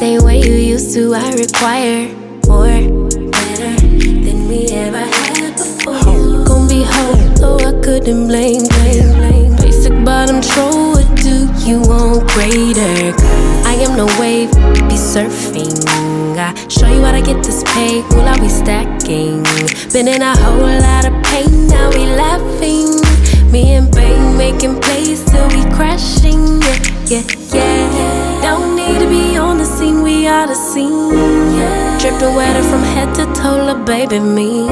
Same way you used to, I require more, better than we ever had before. Gon' be whole, so I couldn't blame. Basic bottom troll, what do you want greater? I am no wave, be surfing. I show you how to get this pay, will I be stacking? Been in a whole lot of pain, now we laughing. Me and Bang making plays till we crashing. Yeah. Don't need to be on the scene, we are the scene. Dripping wetter from head to toe, lil' baby me.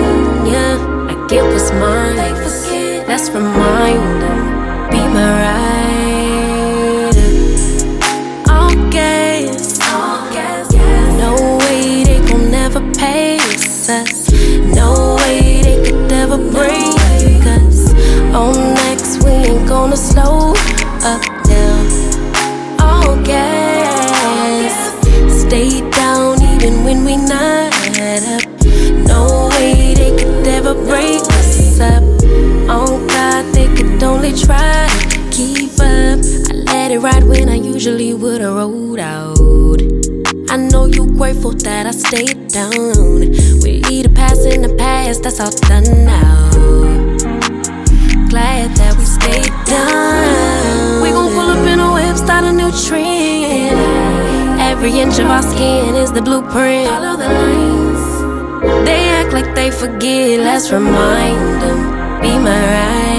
Yeah, I get what's mine. Let's remind them, be my rider. All gas. No way they gon' never pace us. No way they could ever break us. On next, we ain't gonna slow up now. All gas. Stay down even when we not up. No way they could ever break us up. Oh God, they could only try to keep up. I let it ride when I usually would've rolled out. I know you grateful that I stayed down. We either pass in the past, that's all done now. Glad that we stayed down. We gon' pull up in a whip, start a new trend. Every inch of our skin is the blueprint. Follow the lines. They act like they forget, let's remind them, be my ride.